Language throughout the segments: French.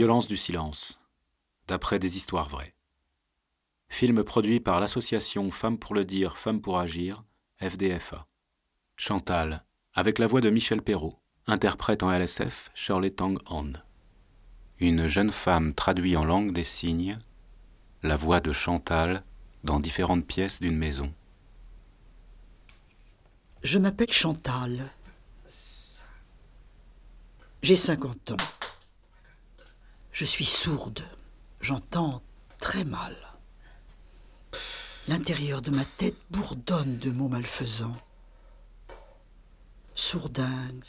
violence du silence, d'après des histoires vraies. Film produit par l'association Femmes pour le dire, Femmes pour agir, FDFA. Chantal, avec la voix de Michel Perrault, interprète en LSF Shirley Tong-On. Une jeune femme traduit en langue des signes la voix de Chantal dans différentes pièces d'une maison. Je m'appelle Chantal. J'ai 50 ans. Je suis sourde. J'entends très mal. L'intérieur de ma tête bourdonne de mots malfaisants. Sourdingue,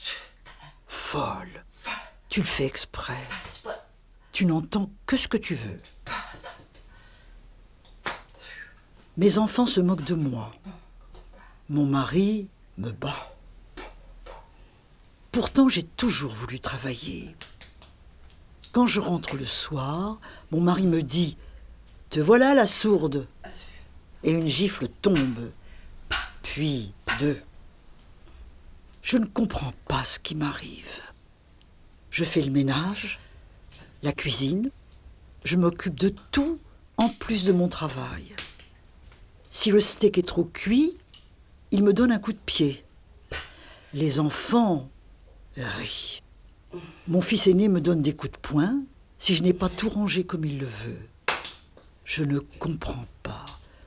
folle, tu le fais exprès. Tu n'entends que ce que tu veux. Mes enfants se moquent de moi. Mon mari me bat. Pourtant, j'ai toujours voulu travailler. Quand je rentre le soir, mon mari me dit « Te voilà la sourde !» et une gifle tombe, puis deux. Je ne comprends pas ce qui m'arrive. Je fais le ménage, la cuisine, je m'occupe de tout en plus de mon travail. Si le steak est trop cuit, il me donne un coup de pied. Les enfants rient. Mon fils aîné me donne des coups de poing si je n'ai pas tout rangé comme il le veut. Je ne comprends pas.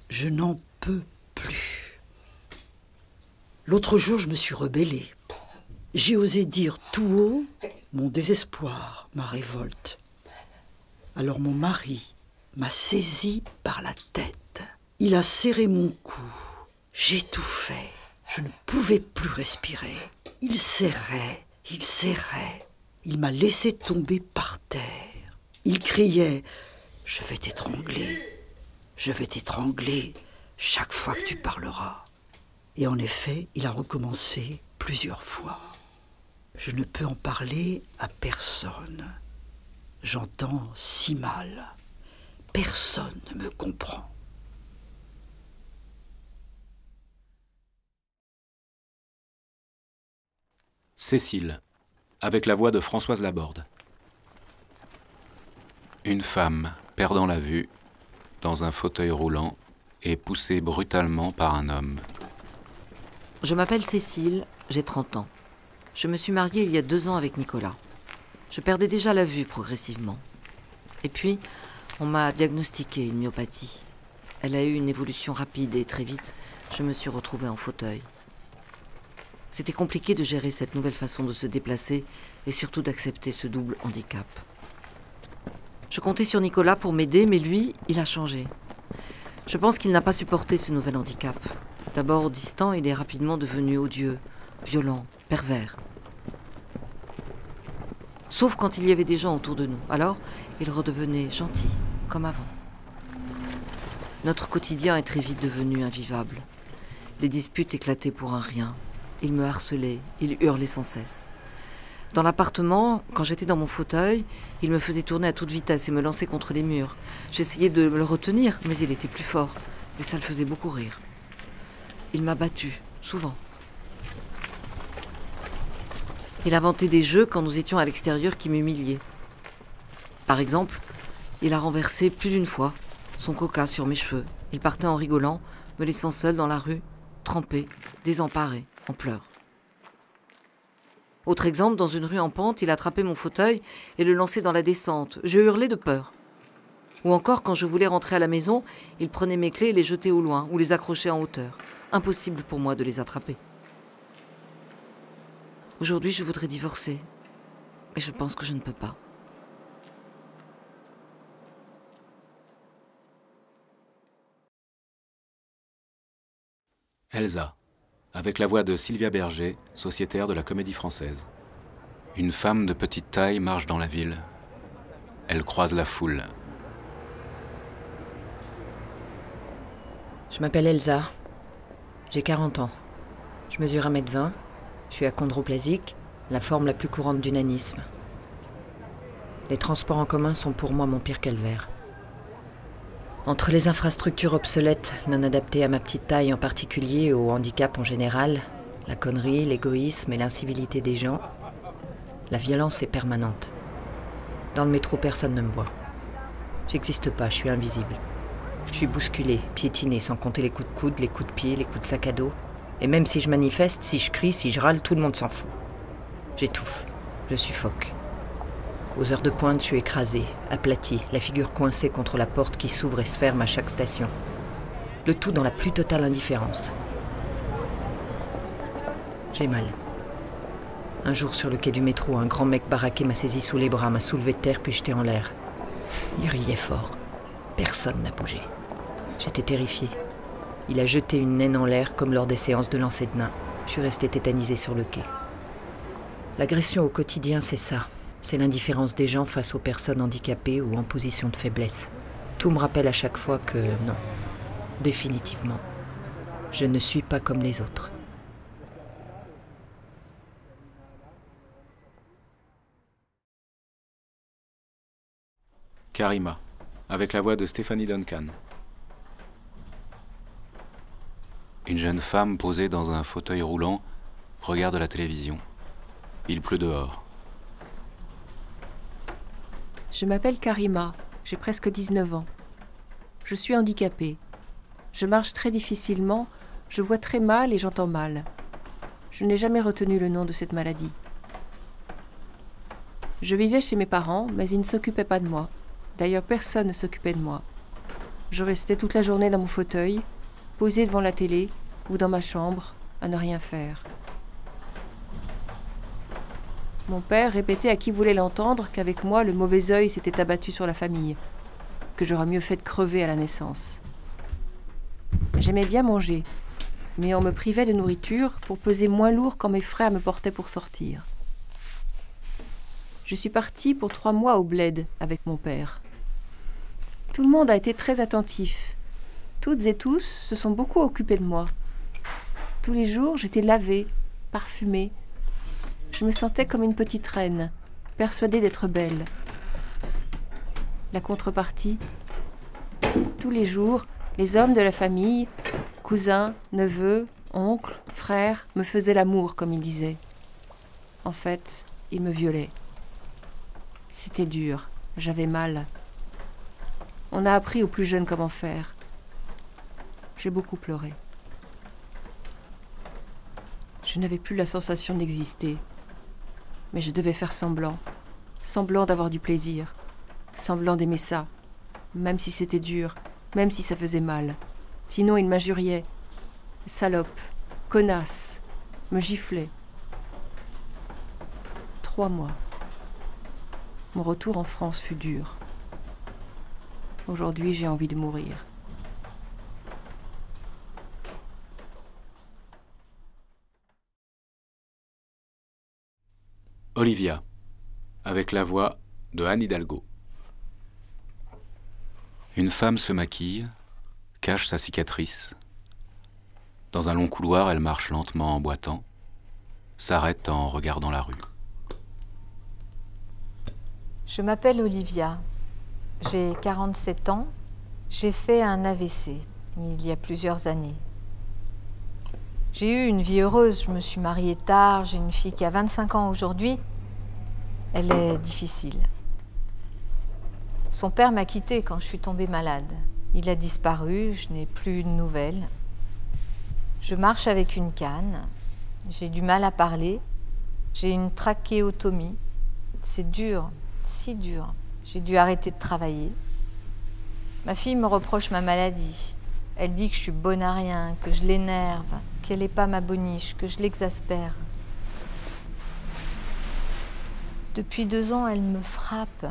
Je n'en peux plus. L'autre jour, je me suis rebellée. J'ai osé dire tout haut mon désespoir, ma révolte. Alors mon mari m'a saisie par la tête. Il a serré mon cou. J'étouffais. Je ne pouvais plus respirer. Il serrait, il serrait. Il m'a laissé tomber par terre. Il criait « Je vais t'étrangler. Je vais t'étrangler chaque fois que tu parleras. » Et en effet, il a recommencé plusieurs fois. Je ne peux en parler à personne. J'entends si mal. Personne ne me comprend. Cécile, avec la voix de Françoise Laborde. Une femme perdant la vue, dans un fauteuil roulant, est poussée brutalement par un homme. Je m'appelle Cécile, j'ai 30 ans. Je me suis mariée il y a 2 ans avec Nicolas. Je perdais déjà la vue progressivement. Et puis, on m'a diagnostiqué une myopathie. Elle a eu une évolution rapide et très vite, je me suis retrouvée en fauteuil. C'était compliqué de gérer cette nouvelle façon de se déplacer et surtout d'accepter ce double handicap. Je comptais sur Nicolas pour m'aider, mais lui, il a changé. Je pense qu'il n'a pas supporté ce nouvel handicap. D'abord distant, il est rapidement devenu odieux, violent, pervers. Sauf quand il y avait des gens autour de nous. Alors, il redevenait gentil, comme avant. Notre quotidien est très vite devenu invivable. Les disputes éclataient pour un rien. Il me harcelait, il hurlait sans cesse. Dans l'appartement, quand j'étais dans mon fauteuil, il me faisait tourner à toute vitesse et me lancer contre les murs. J'essayais de le retenir, mais il était plus fort. Et ça le faisait beaucoup rire. Il m'a battue, souvent. Il inventait des jeux quand nous étions à l'extérieur qui m'humiliaient. Par exemple, il a renversé plus d'une fois son coca sur mes cheveux. Il partait en rigolant, me laissant seule dans la rue, trempée, désemparée, en pleurs. Autre exemple, dans une rue en pente, il attrapait mon fauteuil et le lançait dans la descente. Je hurlais de peur. Ou encore, quand je voulais rentrer à la maison, il prenait mes clés et les jetait au loin ou les accrochait en hauteur. Impossible pour moi de les attraper. Aujourd'hui, je voudrais divorcer. Mais je pense que je ne peux pas. Elsa, avec la voix de Sylvia Berger, sociétaire de la Comédie Française. Une femme de petite taille marche dans la ville. Elle croise la foule. Je m'appelle Elsa. J'ai 40 ans. Je mesure 1m20. Je suis achondroplasique, la forme la plus courante du nanisme. Les transports en commun sont pour moi mon pire calvaire. Entre les infrastructures obsolètes, non adaptées à ma petite taille en particulier et au handicap en général, la connerie, l'égoïsme et l'incivilité des gens, la violence est permanente. Dans le métro, personne ne me voit. J'existe pas, je suis invisible. Je suis bousculée, piétinée, sans compter les coups de coude, les coups de pied, les coups de sac à dos. Et même si je manifeste, si je crie, si je râle, tout le monde s'en fout. J'étouffe, je suffoque. Aux heures de pointe, je suis écrasée, aplatie, la figure coincée contre la porte qui s'ouvre et se ferme à chaque station. Le tout dans la plus totale indifférence. J'ai mal. Un jour, sur le quai du métro, un grand mec baraqué m'a saisi sous les bras, m'a soulevé de terre puis jeté en l'air. Il riait fort. Personne n'a bougé. J'étais terrifiée. Il a jeté une naine en l'air comme lors des séances de lancer de nains. Je suis restée tétanisée sur le quai. L'agression au quotidien, c'est ça. C'est l'indifférence des gens face aux personnes handicapées ou en position de faiblesse. Tout me rappelle à chaque fois que non, définitivement, je ne suis pas comme les autres. Karima, avec la voix de Stephanie Duncan. Une jeune femme posée dans un fauteuil roulant regarde la télévision. Il pleut dehors. Je m'appelle Karima, j'ai presque 19 ans. Je suis handicapée. Je marche très difficilement, je vois très mal et j'entends mal. Je n'ai jamais retenu le nom de cette maladie. Je vivais chez mes parents, mais ils ne s'occupaient pas de moi. D'ailleurs, personne ne s'occupait de moi. Je restais toute la journée dans mon fauteuil, posée devant la télé ou dans ma chambre, à ne rien faire. Mon père répétait à qui voulait l'entendre qu'avec moi, le mauvais œil s'était abattu sur la famille, que j'aurais mieux fait de crever à la naissance. J'aimais bien manger, mais on me privait de nourriture pour peser moins lourd quand mes frères me portaient pour sortir. Je suis partie pour 3 mois au bled avec mon père. Tout le monde a été très attentif. Toutes et tous se sont beaucoup occupés de moi. Tous les jours, j'étais lavée, parfumée. Je me sentais comme une petite reine, persuadée d'être belle. La contrepartie, tous les jours, les hommes de la famille, cousins, neveux, oncles, frères, me faisaient l'amour, comme ils disaient. En fait, ils me violaient. C'était dur, j'avais mal. On a appris aux plus jeunes comment faire. J'ai beaucoup pleuré. Je n'avais plus la sensation d'exister. Mais je devais faire semblant. Semblant d'avoir du plaisir. Semblant d'aimer ça. Même si c'était dur. Même si ça faisait mal. Sinon, il m'injuriait. Salope. Connasse. Me giflait. 3 mois. Mon retour en France fut dur. Aujourd'hui, j'ai envie de mourir. Olivia, avec la voix de Anne Hidalgo. Une femme se maquille, cache sa cicatrice. Dans un long couloir, elle marche lentement en boitant, s'arrête en regardant la rue. Je m'appelle Olivia, j'ai 47 ans, j'ai fait un AVC il y a plusieurs années. J'ai eu une vie heureuse, je me suis mariée tard, j'ai une fille qui a 25 ans aujourd'hui. Elle est difficile. Son père m'a quittée quand je suis tombée malade. Il a disparu, je n'ai plus de nouvelles. Je marche avec une canne, j'ai du mal à parler, j'ai une trachéotomie. C'est dur, si dur. J'ai dû arrêter de travailler. Ma fille me reproche ma maladie. Elle dit que je suis bonne à rien, que je l'énerve, qu'elle n'est pas ma boniche, que je l'exaspère. Depuis 2 ans, elle me frappe.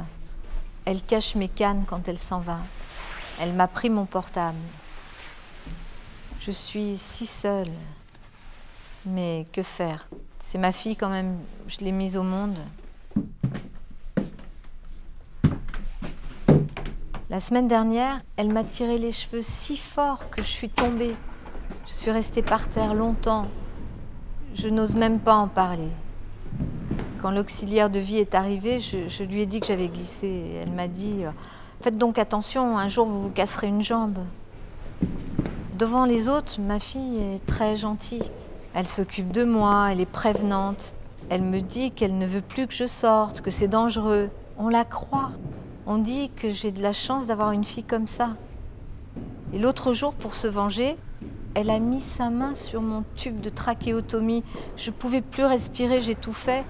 Elle cache mes cannes quand elle s'en va. Elle m'a pris mon portable. Je suis si seule. Mais que faire? C'est ma fille quand même, je l'ai mise au monde. La semaine dernière, elle m'a tiré les cheveux si fort que je suis tombée. Je suis restée par terre longtemps. Je n'ose même pas en parler. Quand l'auxiliaire de vie est arrivé, je lui ai dit que j'avais glissé. Elle m'a dit « Faites donc attention, un jour vous vous casserez une jambe. » Devant les autres, ma fille est très gentille. Elle s'occupe de moi, elle est prévenante. Elle me dit qu'elle ne veut plus que je sorte, que c'est dangereux. On la croit. On dit que j'ai de la chance d'avoir une fille comme ça. Et l'autre jour, pour se venger, elle a mis sa main sur mon tube de trachéotomie. Je ne pouvais plus respirer, j'étouffais.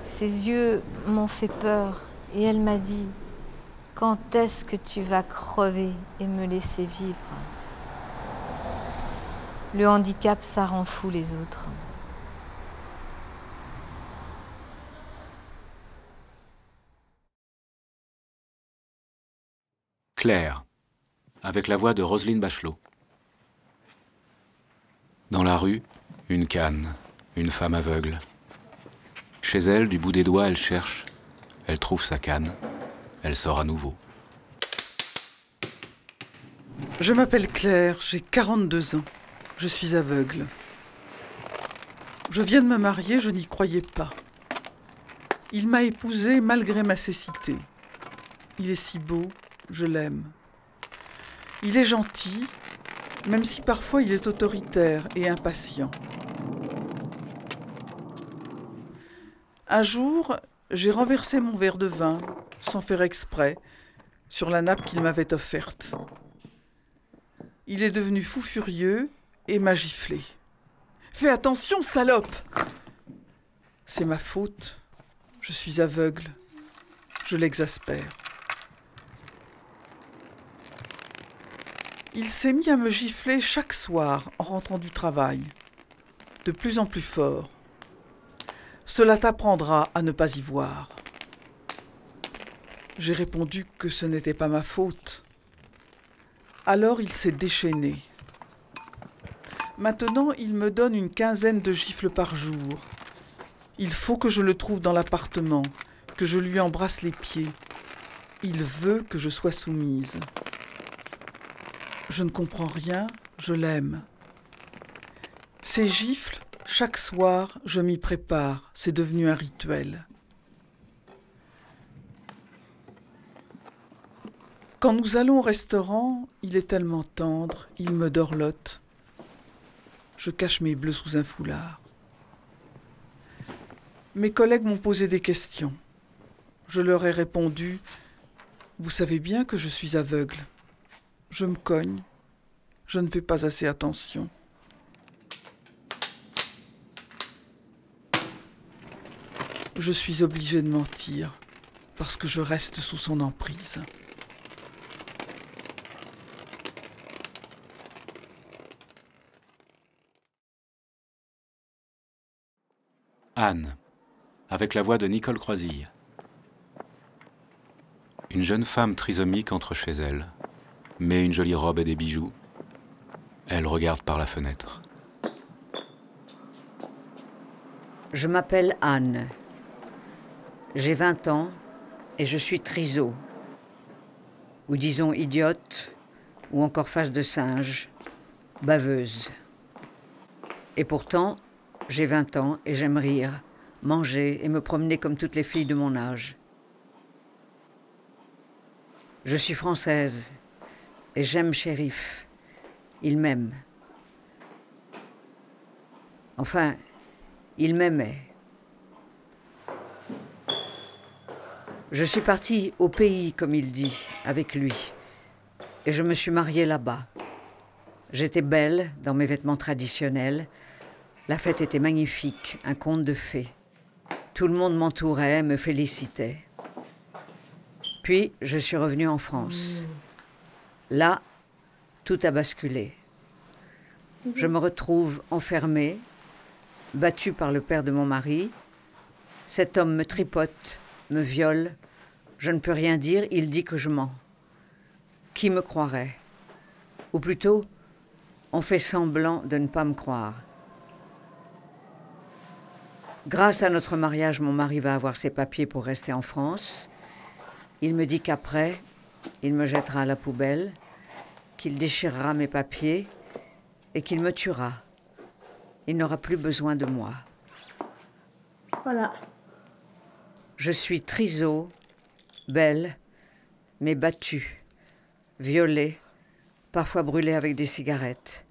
Ses yeux m'ont fait peur et elle m'a dit « Quand est-ce que tu vas crever et me laisser vivre ?» Le handicap, ça rend fou les autres. Claire, avec la voix de Roselyne Bachelot. Dans la rue, une canne, une femme aveugle. Chez elle, du bout des doigts, elle cherche, elle trouve sa canne, elle sort à nouveau. Je m'appelle Claire, j'ai 42 ans, je suis aveugle. Je viens de me marier, je n'y croyais pas. Il m'a épousée malgré ma cécité. Il est si beau, je l'aime. Il est gentil, même si parfois il est autoritaire et impatient. Un jour, j'ai renversé mon verre de vin, sans faire exprès, sur la nappe qu'il m'avait offerte. Il est devenu fou furieux et m'a giflé. « Fais attention, salope !» C'est ma faute. Je suis aveugle. Je l'exaspère. Il s'est mis à me gifler chaque soir en rentrant du travail, de plus en plus fort. Cela t'apprendra à ne pas y voir. J'ai répondu que ce n'était pas ma faute. Alors il s'est déchaîné. Maintenant, il me donne une quinzaine de gifles par jour. Il faut que je le trouve dans l'appartement, que je lui embrasse les pieds. Il veut que je sois soumise. Je ne comprends rien, je l'aime. Ces gifles, chaque soir, je m'y prépare, c'est devenu un rituel. Quand nous allons au restaurant, il est tellement tendre, il me dorlote. Je cache mes bleus sous un foulard. Mes collègues m'ont posé des questions. Je leur ai répondu « Vous savez bien que je suis aveugle. Je me cogne. Je ne fais pas assez attention. » Je suis obligée de mentir parce que je reste sous son emprise. Anne, avec la voix de Nicole Croisille. Une jeune femme trisomique entre chez elle, met une jolie robe et des bijoux. Elle regarde par la fenêtre. Je m'appelle Anne. J'ai 20 ans et je suis triso. Ou disons idiote, ou encore face de singe, baveuse. Et pourtant, j'ai 20 ans et j'aime rire, manger et me promener comme toutes les filles de mon âge. Je suis française et j'aime Shérif. Il m'aime. Enfin, il m'aimait. Je suis partie au pays, comme il dit, avec lui. Et je me suis mariée là-bas. J'étais belle dans mes vêtements traditionnels. La fête était magnifique, un conte de fées. Tout le monde m'entourait, me félicitait. Puis, je suis revenue en France. Là, tout a basculé. Je me retrouve enfermée, battue par le père de mon mari. Cet homme me tripote, me viole. Je ne peux rien dire, il dit que je mens. Qui me croirait? Ou plutôt, on fait semblant de ne pas me croire. Grâce à notre mariage, mon mari va avoir ses papiers pour rester en France. Il me dit qu'après, il me jettera à la poubelle, qu'il déchirera mes papiers et qu'il me tuera. Il n'aura plus besoin de moi. Voilà. Je suis triso, belle, mais battue, violée, parfois brûlée avec des cigarettes.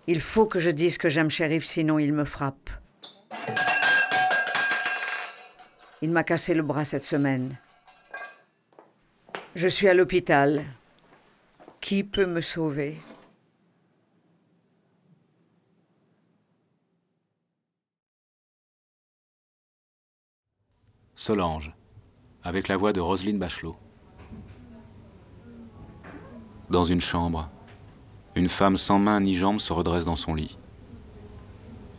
Il faut que je dise que j'aime Shérif, sinon il me frappe. Il m'a cassé le bras cette semaine. Je suis à l'hôpital. Qui peut me sauver ? Solange, avec la voix de Roselyne Bachelot. Dans une chambre, une femme sans main ni jambes se redresse dans son lit.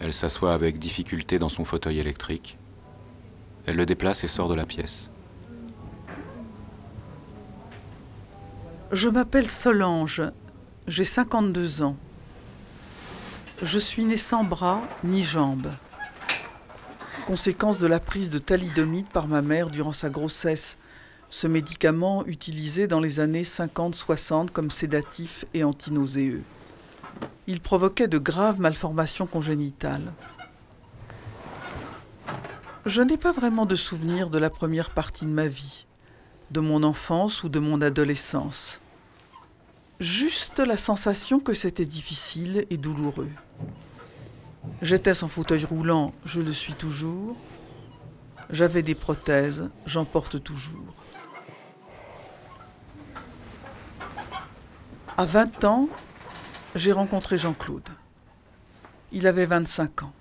Elle s'assoit avec difficulté dans son fauteuil électrique. Elle le déplace et sort de la pièce. Je m'appelle Solange, j'ai 52 ans. Je suis née sans bras ni jambes. Conséquence de la prise de thalidomide par ma mère durant sa grossesse, ce médicament utilisé dans les années 50-60 comme sédatif et antinauséeux. Il provoquait de graves malformations congénitales. Je n'ai pas vraiment de souvenir de la première partie de ma vie, de mon enfance ou de mon adolescence. Juste la sensation que c'était difficile et douloureux. J'étais en fauteuil roulant, je le suis toujours. J'avais des prothèses, j'en porte toujours. À 20 ans, j'ai rencontré Jean-Claude. Il avait 25 ans.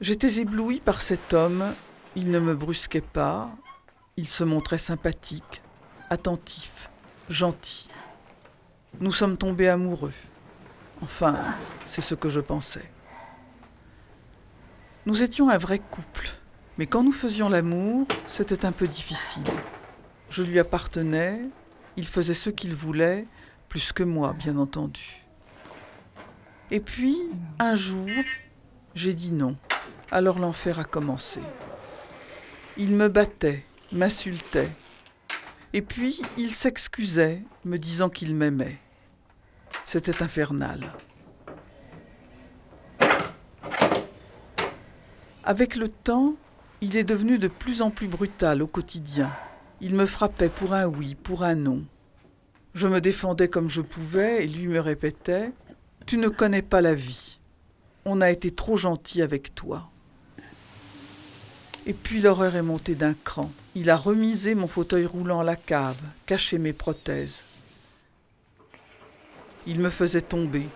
J'étais éblouie par cet homme, il ne me brusquait pas, il se montrait sympathique, attentif, gentil. Nous sommes tombés amoureux. Enfin, c'est ce que je pensais. Nous étions un vrai couple, mais quand nous faisions l'amour, c'était un peu difficile. Je lui appartenais, il faisait ce qu'il voulait, plus que moi, bien entendu. Et puis, un jour, j'ai dit non. Alors l'enfer a commencé. Il me battait, m'insultait. Et puis, il s'excusait, me disant qu'il m'aimait. C'était infernal. Avec le temps, il est devenu de plus en plus brutal au quotidien. Il me frappait pour un oui, pour un non. Je me défendais comme je pouvais et lui me répétait « Tu ne connais pas la vie. On a été trop gentil avec toi. » Et puis l'horreur est montée d'un cran. Il a remisé mon fauteuil roulant à la cave, caché mes prothèses. Il me faisait tomber,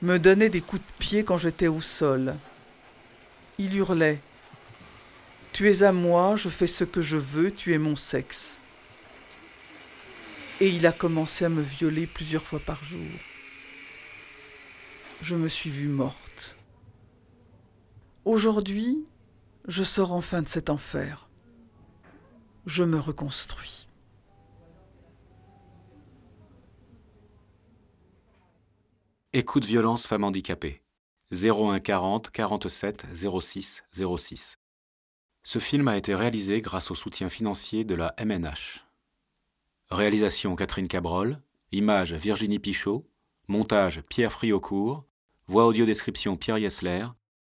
me donnait des coups de pied quand j'étais au sol. Il hurlait « Tu es à moi, je fais ce que je veux, tu es mon sexe. » Et il a commencé à me violer plusieurs fois par jour. Je me suis vue morte. Aujourd'hui, je sors enfin de cet enfer. Je me reconstruis. Écoute violence femme handicapée. 01 40 47 06 06. Ce film a été réalisé grâce au soutien financier de la MNH. Réalisation Catherine Cabrol, images Virginie Pichot, montage Pierre Friaucourt, voix audio description Pierre Yesler,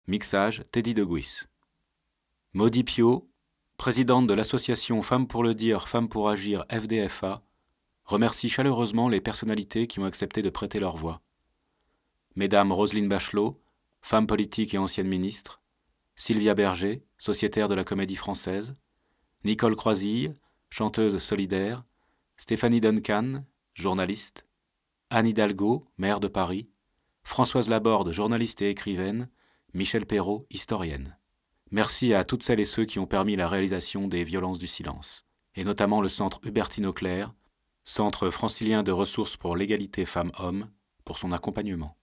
mixage Teddy Deguis. Maudie Piot, présidente de l'association Femmes pour le dire, Femmes pour agir FDFA, remercie chaleureusement les personnalités qui ont accepté de prêter leur voix. Mesdames Roselyne Bachelot, femme politique et ancienne ministre, Sylvia Berger, sociétaire de la Comédie Française, Nicole Croisille, chanteuse solidaire, Stéphanie Duncan, journaliste, Anne Hidalgo, maire de Paris, Françoise Laborde, journaliste et écrivaine, Michel Perrault, historienne. Merci à toutes celles et ceux qui ont permis la réalisation des Violences du silence, et notamment le Centre Hubertine Auclair, Centre francilien de ressources pour l'égalité femmes-hommes, pour son accompagnement.